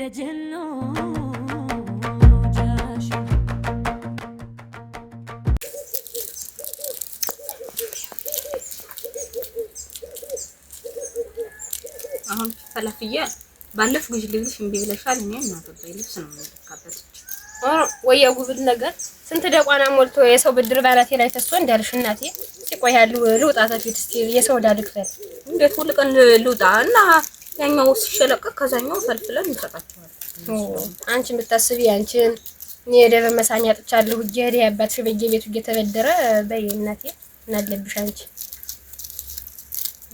አሁን ፈላፍያ ባለፍ ግጅ ልብስ እምቢ ብለሻል። እኔ እናተበይ ልብስ ነው የምትካበት ወይ ጉብል ነገር ስንት ደቋና ሞልቶ የሰው ብድር ባላቴ ላይ ተስቶ እንዳልሽ እናቴ ሲቆያሉ ልውጣታ ፊት እስቲ የሰው ዳልክፈል እንዴት ሁሉ ቀን ልውጣ እና ያኛው ሲሸለቀቅ ከዛኛው ፈልፍለን እንሰጣቸዋለን። አንቺ የምታስቢ አንቺን የደበ መሳኛ ጥቻለሁ ጀሪ ያባትሽ በየቤቱ እየተበደረ በይ እናቴ እናለብሽ አንቺ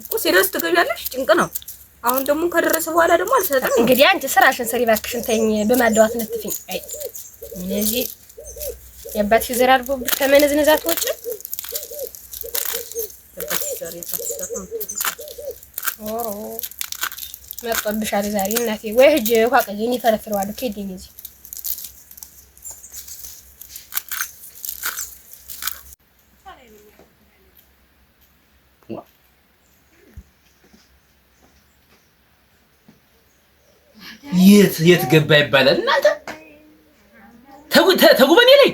እኮ ሲረስ ትገዣለሽ ጭንቅ ነው። አሁን ደግሞ ከደረሰ በኋላ ደግሞ አልሰጠም። እንግዲህ አንቺ ስራሽን ሰሪ ባክሽን ተኝ በማዳዋት ነጥፊኝ አይ እነዚህ ያባትሽ ዘር አድርጎብሽ ከመነዝነዛት ወጭ መጥቶብሻል ዛሬ እናቴ ወይ ሂጅ ውሃ ቀይኝ ይፈለፍለዋለሁ ከዲኝ እዚህ የት ገባ ይባላል እናንተ ተጉበኔ ላይ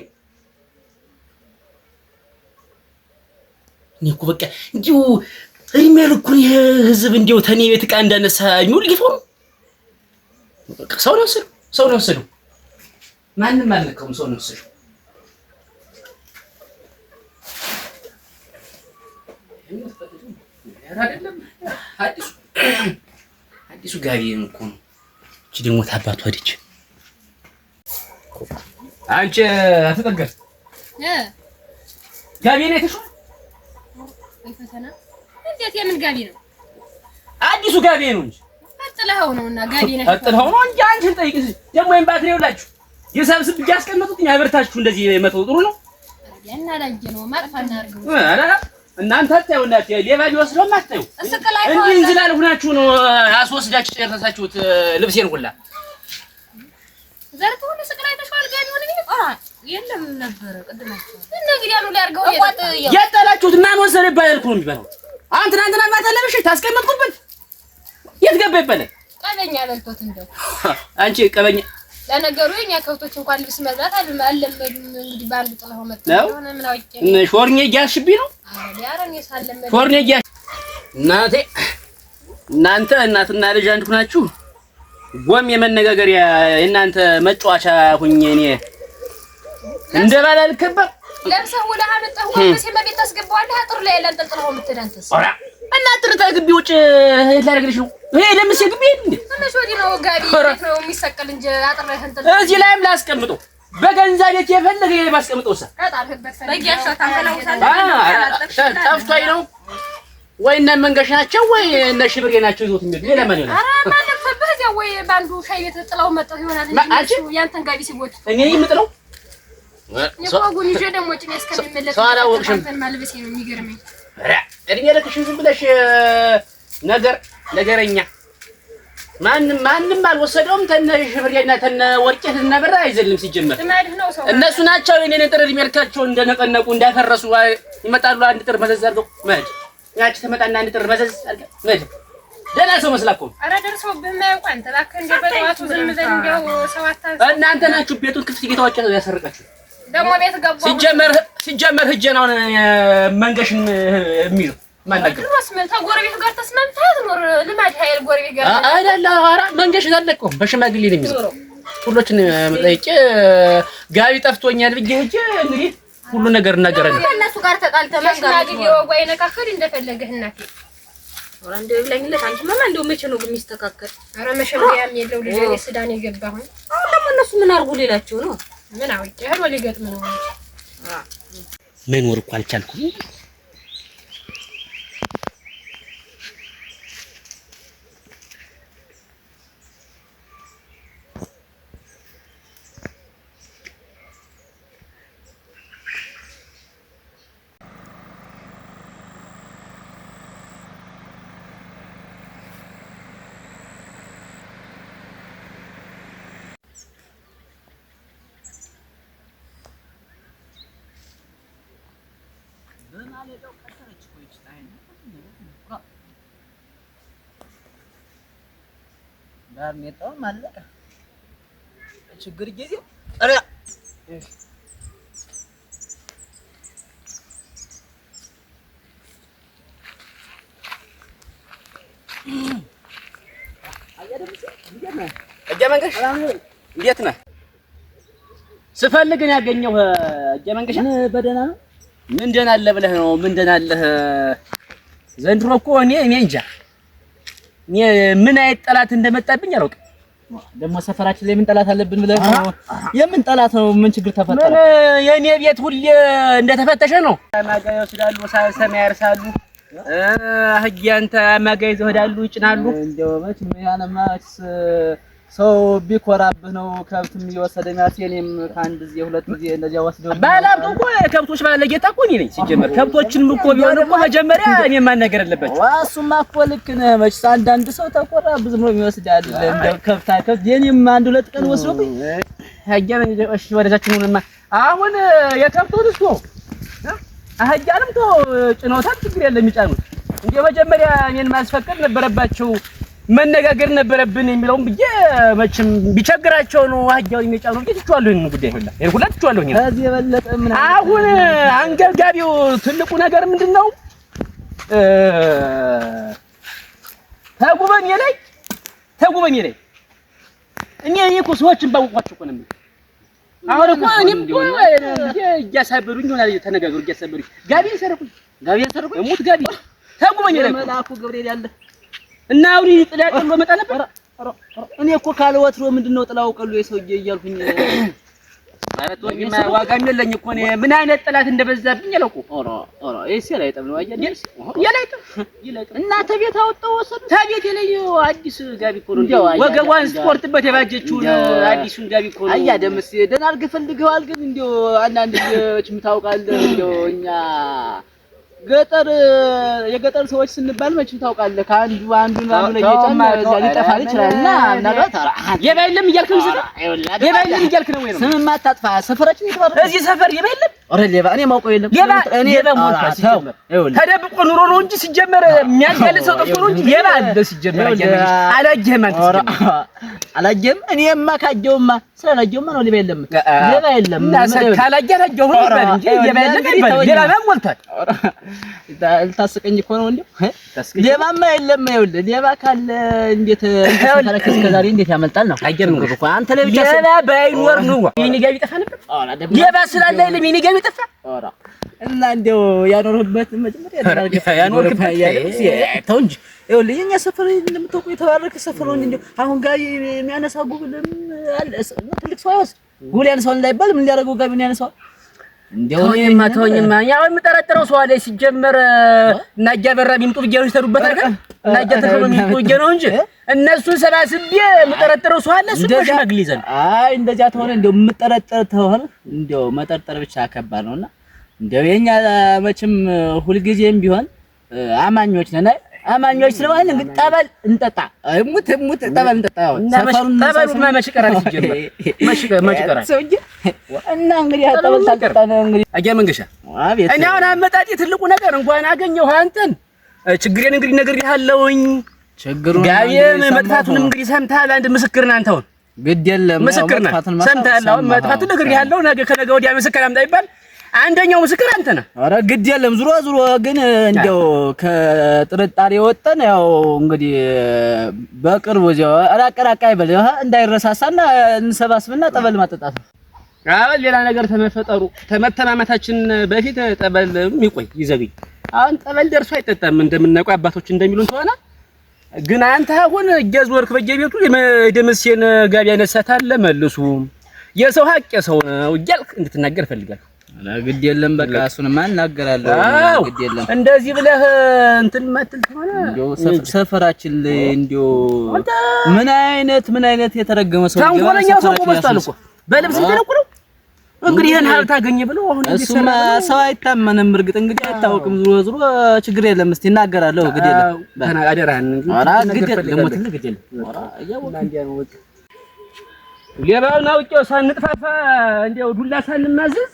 እኮ በቃ እንዲሁ እድሜያልኩን ህዝብ እንዲሁ ተኔ ቤት ዕቃ እንዳነሳ የሚውል ይፈሩ በቃ ሰው ነው ወሰደው ማንም አልነካውም ሰው ነው ወሰደው አዲሱ ጋቢ እኮ ነው እቺ ደግሞ ታባቷ አይደች አንቺ አትጠገር ጋቢ ነው ተሽው አይፈተና እንዴት የምን ጋቢ ነው አዲሱ ጋቢ ነው እንጂ አጥላው ነውና ጋቢ ነው አጥላው ነው እንጂ አንቺን ጠይቅሽ ደግሞ ወይም ባትሪ ይውላችሁ የሰብስብ ያስቀመጡኝ አበርታችሁ እንደዚህ መተው ጥሩ ነው ያና ላጅ ነው ማጥፋና አርገው አረ እናንተ ታዩናት ሌባ ቢወስደው ማታዩ እንዴ እንዝላል ሆናችሁ ነው አስወስዳችሁ ጨርሳችሁት ልብሴን ሁላ ዘርቱ ሁሉ ስቅላይ ተሽዋል ጋቢ ሆነ የለም ነበር ቀድማችሁ እንግዲህ ያሉ ሊያርገው ያጣላችሁት ማን ወሰደ ይባላል እኮ ነው የሚባለው አንተና ማታለብሽ ታስቀመጥኩበት የት ገባ ይባላል ቀበኛ በልቶት እንደው አንቺ ቀበኛ ለነገሩ የኛ ከብቶች እንኳን ልብስ መብላት አልለመዱም እንግዲህ ባንድ ጥለው መጥተው ሆነ ምን አውቄ ሾርኔ ያሽቢ ነው ያረን የሳለመደ ሾርኔ ያሽ እናንተ እናትና ልጅ አንድ ሆናችሁ ጎም የመነጋገሪያ እናንተ መጫወቻ ሁኜ እኔ እንደባላል ከበር ለምሰው ወደ አመጣው ወንበሴ መቤት አስገባዋለህ አጥር ላይ ለንጠልጥለው የምትዳንተስ ኦራ እና አጥርታ ግቢ ውጭ ላደርግልሽ ነው ይሄ ለምሴ ግቢ እንዴ እነሱ ወዲ ነው ጋቢ ነው የሚሰቀል እንጂ አጥር ላይ ተንጠልጥለው እዚህ ላይም ላስቀምጠው በገንዛ ቤት የፈለገ ባስቀምጠው ሰ በጊያሻታ ጠፍቶኝ ነው ወይ እነ መንገሽ ናቸው ወይ እነ ሽብሬ ናቸው ይዞት የሚል ሌላ ማን ይሆናል ኧረ ማለፈበት ያው ወይ ባንዱ ሻይ ቤት ጥላው መጣው ይሆናል እንጂ ያንተን ጋቢ ሲቦት እኔ የምጥለው የቆጉን ይዤ ደግሞ ጭኔ እስከሚመለስ አንተን ማልበሴ ነው የሚገርመኝ እድሜ ለክሽን ዝም ብለሽ ነገረኛ ማንም አልወሰደውም ተነ ሽብሬና ተነ ወርቄ ተነ በራ አይዘልም ሲጀመር እነሱ ናቸው እኔን ጥር እድሜ ልካቸው እንደነቀነቁ እንዳፈረሱ ይመጣሉ አንድ ጥር መዘዝ አድርገው መሄድ ያቺ ተመጣና አንድ ጥር መዘዝ አድርገው መሄድ ደህና ሰው መስላኮ ኧረ ደርሰውብህ የማያውቁ አንተ እባክህ እንደ በጠዋቱ ዝም በል እንደው ሰው አታዝ እናንተ ናችሁ ቤቱን ክፍት ጌታዎች ያሰረቃችሁ ደግሞ ቤት ገባው ሲጀመር ህጀ ነው መንገሽን የሚሉ ማናገር ወስመል ተጎረቤት ጋር ተስማምተህ ኖር ልማድ ኃይል ጎረቤት ጋር አይደለ ኧረ መንገሽ ዘለቀው በሽማግሌ ነው የሚለው ሁሎችን መጠይቄ ጋቢ ጠፍቶኛል ብዬ ሄጄ እንግዲህ ሁሉ ነገር እናገራለሁ ከእነሱ ጋር ተጣልተህ ሽማግሌ ወጓይ ነካከል እንደፈለገህ እናቴ ኧረ እንደው ይብላኝለት አንቺ ማማ እንደው መቼ ነው ግን የሚስተካከል ኧረ መሸቢያም የለው ልጅ ስዳን የገባሁ አሁን ደግሞ እነሱ ምን አርጉ ሌላቸው ነው ምን አውቄ ሄዶ ሊገጥም ነው መኖር እኮ አልቻልኩም በማለዳው ቀጠረች እኮ ይችላል ባርኔጣውም አለቀ ችግር ጊዜ ኧረ እንዴት ነህ? ስፈልግን ያገኘው እጀመንገሻ በደህና ነው? ምን ደህና አለ ብለህ ነው? ምን ደህና አለህ? ዘንድሮ እኮ እኔ እንጃ እኔ ምን አይነት ጠላት እንደመጣብኝ አላውቅም። ደግሞ ሰፈራችን ላይ ምን ጠላት አለብን ብለህ ነው? የምን ጠላት ነው? ምን ችግር ተፈጠረ? ምን የኔ ቤት ሁሌ እንደተፈተሸ ነው። ማጋ ይወስዳሉ፣ ሰማይ ያርሳሉ። አህያንተ ማጋ ይዘው ሄዳሉ፣ ይጭናሉ። እንደው መቼም ያነማስ ሰው ቢኮራብህ ነው ከብትም እየወሰደ የሚያስየኔም ከአንድ ጊዜ ሁለት ጊዜ እንደዚያ ወስደው ባላም እኮ ከብቶች ባለጌታ እኮ እኔ ነኝ። ሲጀመር ከብቶችንም እኮ ቢሆን እኮ መጀመሪያ እኔ ማናገር አለበት። እሱማ እኮ ልክ ነህ። መችስ አንዳንድ ሰው ተቆራብህ ዝም ብሎ የሚወስድ አለ። እንደው ከብት የኔም አንድ ሁለት ቀን ወስዶብኝ አያመን። እሺ ወደዛችንማ አሁን የከብቱን እሱ አህያንም ቶ ጭኖታል። ችግር የለም የሚጫኑት። እንደው መጀመሪያ እኔን ማስፈቀድ ነበረባቸው፣ መነጋገር ነበረብን የሚለውን ብዬ መቼም ቢቸግራቸው ነው አህያው የሚጫኑ ብዬ ትችዋለሁ። ይሄን ጉዳይ ሁላ ትችዋለሁ። ከዚህ የበለጠ ምን አሁን አንገብጋቢው ትልቁ ነገር ምንድነው? ተጉበኔ ላይ እኔ እኮ ሰዎችን ባወቋቸው እኮ ነው። አሁን እኮ እኔም እኮ እያሳበሩኝ ይሆናል። ተነጋገሩ እያሳበሩኝ ጋቢን ሰረቁኝ እሙት ጋቢ ተጉበኔ ላይ መልአኩ ገብርኤል ያለ እና አውሪ ጥላው ቀሎ መጣ ነበር። እኔ እኮ ካለ ወትሮ ምንድነው ጥላው ቀሎ የሰውዬ እያልኩኝ ማለት ወይማ ዋጋም የለኝ እኮ እኔ ምን አይነት ጥላት እንደበዛብኝ አላውቁ። እሺ ላይጠም ነው አያደርስ ይላይጠም እና ተቤት አወጣው ወሰዱ። ተቤት ላይ አዲስ ጋቢ እኮ ነው ወገቧን ስፖርትበት የባጀችው አዲሱን ጋቢ እኮ ነው። አያ ደምስ ደና አድርገህ ፈልገዋል። ግን እንደው አንዳንድ ልጆች ምታውቃለህ እንደው እኛ የገጠር ሰዎች ስንባል መቼም ታውቃለህ ከአንዱ ላይ የጫማ እዛ ሊጠፋል ይችላልና ምናልባት የባ የለም እያልክ ነው። የባ የለም እያልክ ነው ወይ ነው? ስምማ አታጥፋ። ሰፈራችን ይተባረክ። እዚህ ሰፈር የባ የለም። ኧረ ሌባ እኔ ማውቀው የለም። እኔ ተደብቆ ኑሮ ነው እንጂ ሲጀመር የሚያጋልጥ ሰው ጠፍቶ ነው እንጂ ሌባ አለ ሲጀመር። አላየህም አንተ ሲጀመር አላየህም። እኔማ ካየሁማ ስላላየሁማ ነው ሌባ የለም። ሌባ የለም ካላየህ አላየሁ ነው ይባል እንጂ ሌባ የለም ይባል። ሌባ ሞልቷል። ልታስቀኝ እኮ ነው እንዴ? ሌባማ የለም። ይኸውልህ ሌባ ካለ እንዴት ተረከስ ከዛሬ እንዴት ያመልጣል ነው? አየር ነው እኮ አንተ ላይ ብቻ ሌባ ባይኖር ነው የኔ ጋቢ ጠፋ ነበር። ሌባ ስላለ አይደለም የኔ ጋቢ ጠፋ። እና እንደው ያኖርህበት መጀመሪያ ያኖርህበት ተው እንጂ። ይኸውልህ የኛ ሰፈር እንደምታውቀው የተባረከ ሰፈር ነው እንዴ? አሁን ጋቢ የሚያነሳ ጉብልም አለ። ትልቅ ሰው አይወስድ ጉል ያነሳው እንዳይባል ምን ሊያደርገው ጋቢ ያነሳው? እንደውማ ተወኝማ ያው የምጠረጥረው ሰው አለ ሲጀመር እና እያበራ ቢምጡ ብዬ ነው ይሰሩበት አይደል? እና እያተፈሩ ቢምጡ ብዬ ነው እንጂ እነሱን ሰባስቤ የምጠረጥረው ሰው አለ። እሱ በሽማግሌ ይዘን አይ እንደዚያ ተሆነ እንደው የምጠረጥር ተሆነ እንደው መጠርጠር ብቻ ከባድ ነውና እንደው የኛ መቼም ሁልጊዜም ቢሆን አማኞች ነን። አማኞች ስለሆነ እንግዲህ ጠበል እንጠጣ። ሙት ጠበል እንጠጣ። ሰፈሩን ጠበሉማ መች ቀራል ሲጀመር መች ቀራል ሰውዬ። እና እንግዲህ ጠበል ታጠጣ ነው እንግዲህ አያ መንገሻ። አቤት እኔ አሁን አመጣጤ ትልቁ ነገር እንኳን አገኘሁ አንተን ችግሬን እንግዲህ ነግሬሃለሁኝ። ችግሩን ጋቢም መጥፋቱን እንግዲህ ሰምተሃል። አንድ ምስክር ነህ አንተ። አሁን ግድ የለም ምስክር ነህ ሰምተሃል። አሁን መጥፋቱን ነግሬሃለሁ። ነገ ከነገ ወዲያ ምስክር አምጣ ይባል አንደኛው ምስክር አንተ ነህ። ኧረ ግድ የለም ዙሮ ግን እንደው ከጥርጣሬ ወጣን። ያው እንግዲህ በቅርቡ እዚያው አራቀራቃ ይበል እንዳይረሳሳና እንሰባስብና ጠበል ማጠጣት ነው። አሁን ሌላ ነገር ተመፈጠሩ ተመተማመታችን በፊት ጠበል ይቆይ ይዘግይ። አሁን ጠበል ደርሶ አይጠጣም እንደምናውቀው አባቶች እንደሚሉን ተሆነ። ግን አንተ አሁን እየዞርክ በየቤቱ የደምሴን ጋቢ ያነሳታል መልሱ የሰው ሀቅ የሰው ነው እያልክ እንድትናገር እፈልጋለሁ። ግድ የለም በቃ እሱንማ እናገራለሁ። ግድ የለም እንደዚህ ብለህ እንትን ማትል ሆነ እንደው ሰፈራችን ላይ እንደው ምን አይነት የተረገመ ሰው ታንኮለኛው ሰው ቆመስታል እኮ በልብስ ተነኩለው እንግዲህ ይሄን ሀብት አገኘ ብለው አሁን እሱማ ሰው አይታመንም። እርግጥ እንግዲህ አይታወቅም። ዙሮ ችግር የለም እስቲ እናገራለሁ። ግድ የለም በና አደራህን እንግዲህ ኧረ ግድ የለም ግድ የለም ኧረ ያው እንዲያ ነው ወጥ ሌባውን አውቄው ሳንጥፋፋ እንደው ዱላ ሳንማዘዝ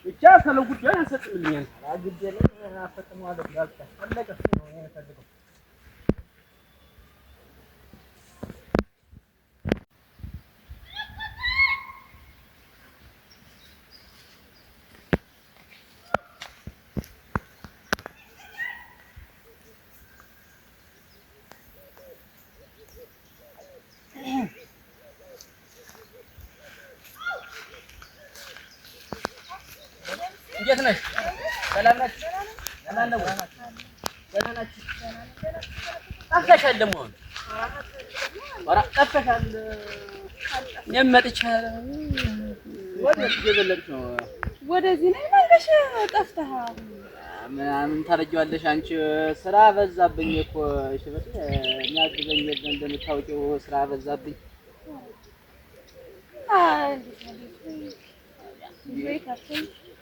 ብቻ ስለጉዳይ አንሰጥልኛል። አግድ የለም አፈጥመዋለሁ ጋልታ አለቀ ነው የሚፈልገው። እንዴት ነሽ? ሰላም ናችሁ? ሰላም ነው። ደህና ናችሁ? ጠፍተሻል ደግሞ ኧረ ጠፍተሻል። እኔም መጥቻለሁ። ወዴት እየዘለልሽ ነው? ወደዚህ ነኝ መንገሽ ጠፍተሃል። ምን ታረጊዋለሽ አንቺ? ስራ በዛብኝ እኮ ሽበት የሚያግዘኝ የለም እንደምታውቂው ስራ በዛብኝ።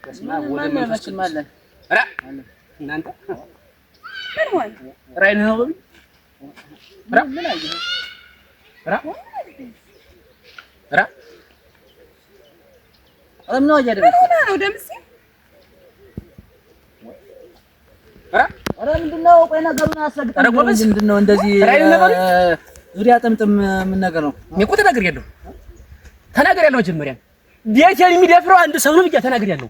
በስመ አብ ወወልድ ወመንፈስ ቅዱስ ማለት ኧረ እናንተ ምን ሆነ? ራይ ነው ወይ? ኧረ ምን አየህ? ኧረ ኧረ ምን ነው ያደረገው? ምን ሆነ ነው ደምሴ? ኧረ ምንድነው? ቆይ ነገሩን አስረግጠን። ምንድነው እንደዚህ ዙሪያ ጥምጥም ምን ነገር ነው? እኔ እኮ ተናግሬያለሁ። መጀመሪያ ቤቴን የሚደፍረው አንድ ሰው ነው ብዬሽ ተናግሬያለሁ።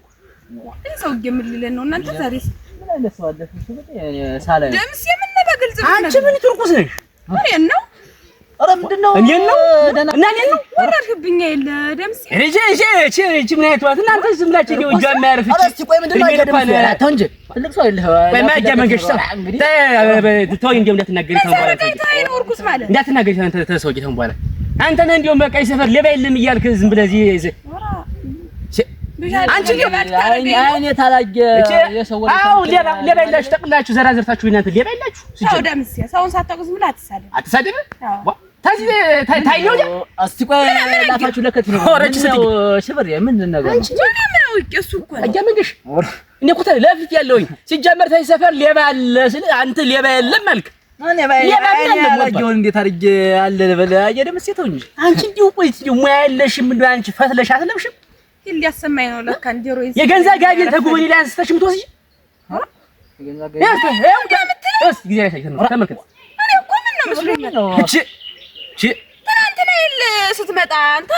ይሄ ሰው እየምልልን ነው እናንተ ዛሬስ ምን አይነት ሰው አለሽ? ሳለ ደምሴ ምን በግልጽ አንቺ ምን ትርቁስ ነሽ? እኔን ነው? ኧረ ምንድነው? እኔን ነው እና እኔን ነው ወረድክብኝ የለ ደምሴ እቺ ምን አይተዋት እናንተ ዝም ብላችሁ ነው እጃ የማያርፍ ኧረ እስኪ ቆይ ምንድነው አይደለም ተው እንጂ ትልቅ ሰው አይደለህ ወይ ማጃ መንገሽ ሰው ተወኝ እንደው እንዳትናገሪ ተው በኋላ ታይኖርኩስ ማለት እንዳትናገሪ ተሰው ጌታው በኋላ አንተ ነህ እንደውም በቃ ይሰፈር ሌባ የለም እያልክ ዝም ብለህ እዚህ አንቺ አይኔ ታላየ የሰው ወደ አው ሌባ የላችሁ ጠቅላችሁ ዘራዘርታችሁ እናንተ ሌባ የላችሁ ሰው ደምሴ ሰውን ሳታውቁ ዝም ብለህ አትሳደብ ታዚህ ታይለው እስቲ ቆይ ላፋችሁ ለከት ነው ወረጭ ስትይ ሽብር ምንድን ነገር አንቺ ምን ነው እሱ እኮ አጃመንሽ እኔ እኮ ለፊት ያለውኝ ሲጀመር ታይ ሰፈር ሌባ አለ ስል አንተ ሌባ የለም አልክ ማን ያባያለው እንዴት አድርጌ አለ ለበለ አየደም ሲተው እንጂ አንቺ እንዲው ቆይት እንዲው ሙያ የለሽም እንደው አንቺ ፈትለሽ አትለብሽም ሊያሰማኝ ነው ለካ እንዲሮ ይዘ የገንዛ ጋቢን ተጉበኒ ላይ አንስተሽ ምትወስጂ የገንዛ ጋቢ ጊዜ ላይ ሳይተን ተመልከት እኔ እኮ ምን ነው መስሎኝ እቺ ትናንትና ስትመጣ አንተ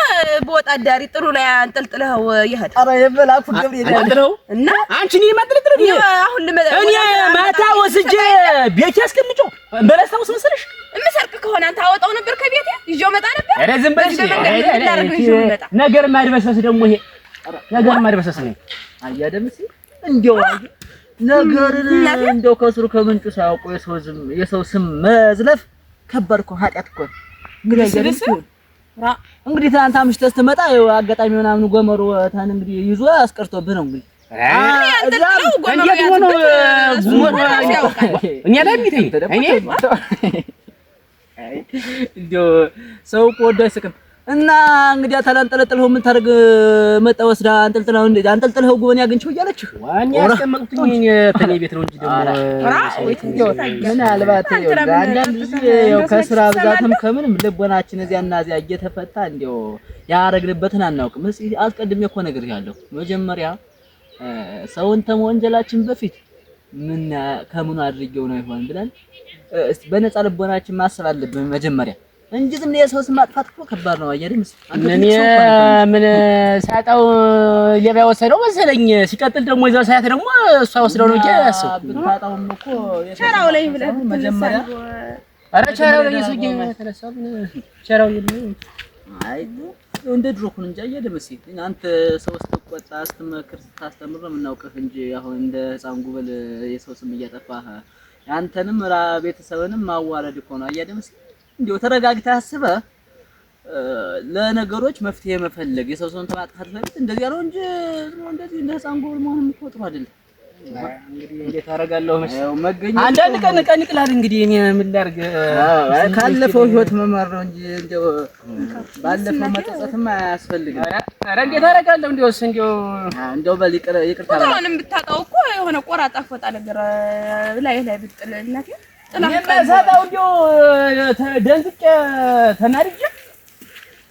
በወጣ ዳሪ ጥሩ ላይ አንጠልጥለው ይሄድ ኧረ የበላኩ ገብርኤል አንጠልጥለው እና አንቺ ነው ማጥልጥለው አሁን ልመጣ እኔ ማታ ወስጄ ቤት ያስቀምጨው በረስታውስ መሰለሽ እምሰርቅ ከሆነ አንተ አወጣው ነበር ከቤት ይዤው መጣ ነበር። ኧረ ዝም በልሽ ነገር ማድበሰስ ደግሞ ይሄ ነገር ማድበሰስ ነው። አያደምሲ እንደው ነገርን እንደው ከስሩ ከምንጩ ሳያውቁ የሰው ስም መዝለፍ ከባድ እኮ ኃጢአት እኮ እንግዲህ ትናንት አምሽተህ ስትመጣ አጋጣሚ ምናምን ጎመሮ ታን እንግዲህ ይዞ አስቀርቶብህ ነው እንግዲህ እንዴት ሆኖ ጉሞሮ እኛ ላይ የሚተኝ እኔ እንደው ሰው እኮ ወዶ አይስቅም እና እንግዲህ ታላንጠለጥለው ምን ታርግ መጣ ወስዳ አንጠልጥለው ጎን ያገኝቸው እያለችህ ዋኛ ያስቀመጡኝ ተኔ ቤት ነው እንጂ ደግሞ ምን አልባት አንዳንድ ጊዜ ያው ከስራ ብዛትም ከምንም ልቦናችን እዚያና እዚያ እየተፈታ እንደው ያረግንበትን አናውቅም። እስኪ አስቀድሜ እኮ ነገር ያለው መጀመሪያ ሰውን ተመወንጀላችን በፊት ምን ከምን አድርጌው ነው ይሆን ብለን እስቲ በነፃ ልቦናችን ማሰብ አለብን መጀመሪያ እንጂ ዝም ብለህ ሰው ማጥፋት እኮ ከባድ ነው። አየህ እኔ ምን ሳጣው ሌባ ወሰደው መሰለኝ። ሲቀጥል ደግሞ ይዘው ሳያት ደግሞ እሷ ወስደው ነው እንጂ ያሰው ብታጣውም እኮ ቸራው ላይ ብለህ መጀመሪያ ኧረ ቸራው ላይ ሰውዬ ተነሳው ቸራው ይልኝ አይ እንደ ድሮ እኮ እንጂ አየህ አንተ ሰው ስትቆጣ ስትመክር ስታስተምር ነው የምናውቅህ እንጂ አሁን እንደ ህፃን ጉበል የሰው ስም እያጠፋህ አንተንም ቤተሰብንም ማዋረድ እኮ ነው። አየህ እንደው ተረጋግተህ አስበህ ለነገሮች መፍትሄ መፈለግ የሰው ሰውን ተማጥፋት ፈለግ እንደዚህ ነው እንጂ እንደዚህ እንደ ህፃን ጎል መሆን እኮ ጥሩ አይደለም። እንግዲህ እንዴት አደርጋለሁ መሰለኝ መገኘት አንዳንድ ቀን ይቅላል። እንግዲህ እኔ ምን ላድርግ ካለፈው ህይወት መማር ነው እንጂ እንደው ባለፈው መጸጸትም አያስፈልግም። ኧረ እንዴት አደርጋለሁ እንደውስ እንደው በል ይቅርታ አሁንም ብታጣው እኮ የሆነ ቆራጣ ፎጣ ነገር ላይ ብጥል እናቴ የማሳጣው እንደው ደንግጬ ተናድጄ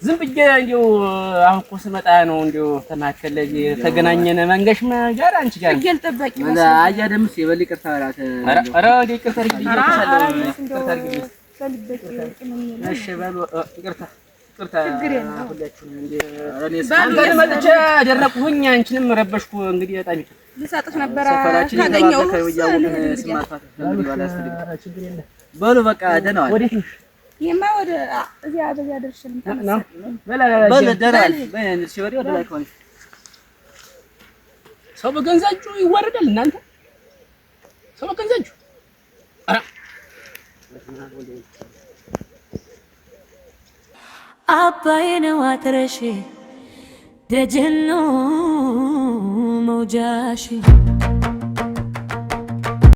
ዝም ብዬ እንደው አሁን እኮ ስመጣ ነው እንደው ተማከለ ተገናኘነ መንገሽ ጋር አንቺ ጋር ግል ጠባቂ ማለት አያ ደምስ ይበል ይቅርታ አላት። ኧረ ይቅርታ አድርጊልኝ እሺ በሉ ይቅርታ ሁላችሁም እንደ መጥቼ ደረቅሁኝ አንቺንም ረበሽኩ። እንግዲህ በጣም ልሳጥፍ ነበር ካገኘው በሉ በቃ ደህና ዋል። ወዴት ነሽ? ይሄማ ወደ እዚያ በዚያ ደርሽልኝ ነው በለ ደህና ዋል። በእንሽ ወዲህ ወደ ላይ ከሆነ ሰው በገንዘጁ ይዋረዳል እናንተ ሰው በገንዘጁ አራ አባዬ ነው አትረሺ ደጀኖ መውጃሺ